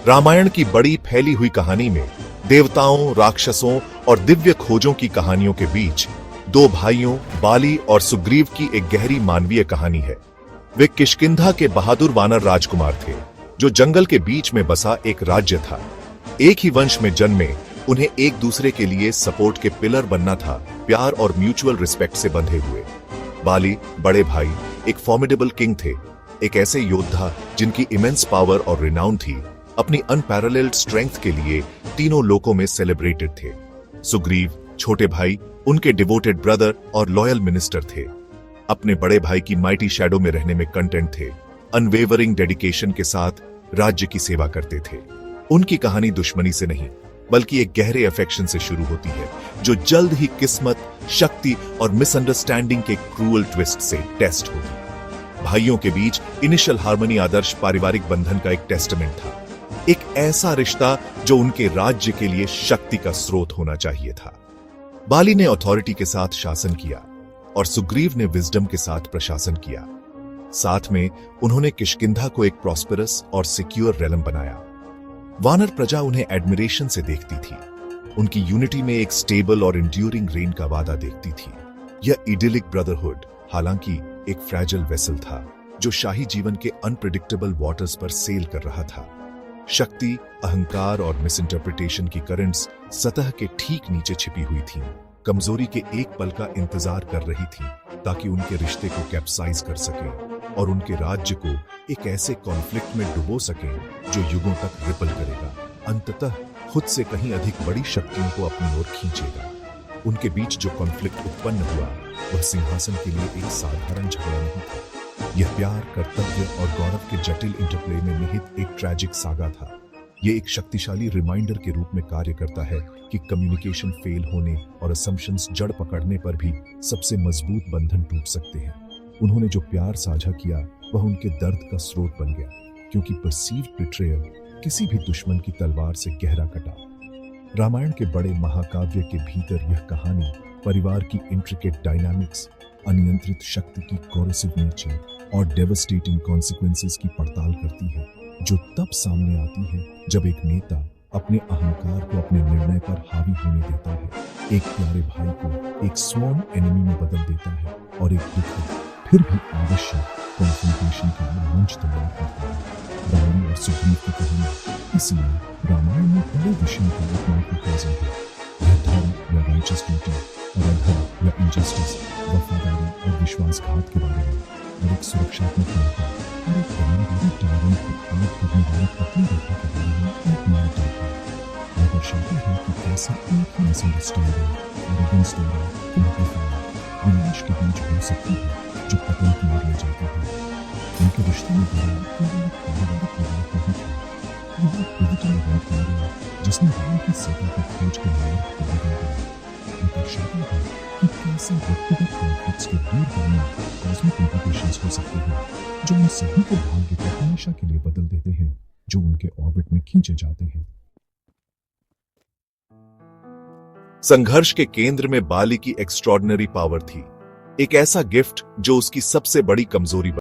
रामायण की बड़ी फैली हुई कहानी में देवताओं, राक्षसों और दिव्य खोजों की कहानियों के बीच दो भाइयों बाली और सुग्रीव की एक गहरी मानवीय कहानी है। वे किष्किंधा के बहादुर वानर राजकुमार थे जो जंगल के बीच में बसा एक राज्य था। एक ही वंश में जन्मे उन्हें एक दूसरे के लिए सपोर्ट के पिलर बनना था, प्यार और म्यूचुअल रिस्पेक्ट से बंधे हुए। बाली बड़े भाई एक फॉर्मिडेबल किंग थे, एक ऐसे योद्धा जिनकी इमेंस पावर और रिनाउन थी, अपनी अनपैरेलल्ड स्ट्रेंथ के लिए तीनों लोकों में सेलिब्रेटेड थे। सुग्रीव छोटे भाई उनके डिवोटेड ब्रदर और लॉयल मिनिस्टर थे, अपने बड़े भाई की माइटी शैडो में रहने में कंटेंट थे, अनवेवरिंग डेडिकेशन के साथ राज्य की सेवा करते थे। उनकी कहानी दुश्मनी से नहीं बल्कि एक गहरे अफेक्शन से शुरू होती है जो जल्द ही किस्मत, शक्ति और मिसअंडरस्टैंडिंग के क्रूअल ट्विस्ट से टेस्ट होगी। भाइयों के बीच इनिशियल हार्मनी आदर्श पारिवारिक बंधन का एक टेस्टमेंट था, एक ऐसा रिश्ता जो उनके राज्य के लिए शक्ति का स्रोत होना चाहिए था। बाली ने अथॉरिटी के साथ शासन किया और सुग्रीव ने विजडम के साथ प्रशासन किया। साथ में उन्होंने किष्किंधा को एक प्रॉस्पेरस और सिक्योर रेलम बनाया। वानर प्रजा उन्हें एडमिरेशन से देखती थी, उनकी यूनिटी में एक स्टेबल और इंड्यूरिंग रेन का वादा देखती थी। यह इडिलिक ब्रदरहुड हालांकि एक फ्रैजिल वेसल था जो शाही जीवन के अनप्रेडिक्टेबल वाटर्स पर सेल कर रहा था। शक्ति, अहंकार और मिसइंटरप्रिटेशन की करंट्स सतह के ठीक नीचे छिपी हुई थीं, कमजोरी के एक पल का इंतजार कर रही थी ताकि उनके रिश्ते को कैप्साइज कर सकें और उनके राज्य को एक ऐसे कॉन्फ्लिक्ट में डुबो सकें जो युगों तक रिपल करेगा, अंततः खुद से कहीं अधिक बड़ी शक्तियों को अपनी ओर खींचेगा। उनके बीच जो कॉन्फ्लिक्ट उत्पन्न हुआ वह सिंहासन के लिए एक साधारण झगड़ा नहीं था। यह प्यार, कर्तव्य और गौरव के जटिल इंटरप्ले में निहित एक ट्रैजिक सागा था। यह एक शक्तिशाली रिमाइंडर के रूप में कार्य करता है कि कम्युनिकेशन फेल होने और असम्पशंस जड़ पकड़ने पर भी सबसे मजबूत बंधन टूट सकते हैं। उन्होंने जो प्यार साझा किया वह उनके दर्द का स्रोत बन गया, क्योंकि परसीव्ड बिट्रेयल किसी भी दुश्मन की तलवार से गहरा कटा। रामायण के बड़े महाकाव्य के भीतर यह कहानी परिवार की इंट्रिकेट डायनामिक्स, अनियंत्रित शक्ति की कोरोसिव नेचर और डेवस्टेटिंग कॉन्सिक्वेंसेस की पड़ताल करती है, जो तब सामने आती है जब एक नेता अपने अहंकार को अपने निर्णय पर हावी होने देता है, एक प्यारे भाई को एक स्वॉर्म एनिमी में बदल देता है और एक दुखद फिर भी आवश्यक कॉन्फ्रंटेशन के लिए मंच तैयार करता है। बाली और सुग्रीव की कहानी इसलिए रामायण में बड़े विषयों का एक माइक्रोकॉज़म है। यह धर्म या राइचस ड्यूटी और अधर्म या इनजस्टिस, वफादारी और विश्वासघात के बारे में, और एक सुरक्षात्मक नेता और एक कम्युनिटी टायरेंट को आग करने वाली पत्नी रेखा के बारे में एक नैरेटिव है। यह दर्शाता है कि कैसे एक ही मिसअंडरस्टैंडिंग, एरोगेंस द्वारा एम्प्लीफाई विनाश के बीच हो सकती है जो पतन की ओर ले जाती है। उनके रिश्ते में दरार केवल एक पारिवारिक विवाद नहीं था, यह एक पिवटल इवेंट बन गया जिसने राम की सीता की खोज के मार्ग को बदल दिया। यह दर्शाता है कि कैसे व्यक्तिगत कॉन्फ्लिक्ट्स के दूरगामी कॉस्मिक इंप्लिकेशंस हो सकते हैं जो उन सभी के भाग्य को हमेशा के लिए बदल देते हैं जो उनके ऑर्बिट में खींचे जाते हैं। संघर्ष के केंद्र में बाली की एक्स्ट्रॉर्डिनरी पावर थी, एक ऐसा गिफ्ट जो उसकी सबसे बड़ी कमजोरी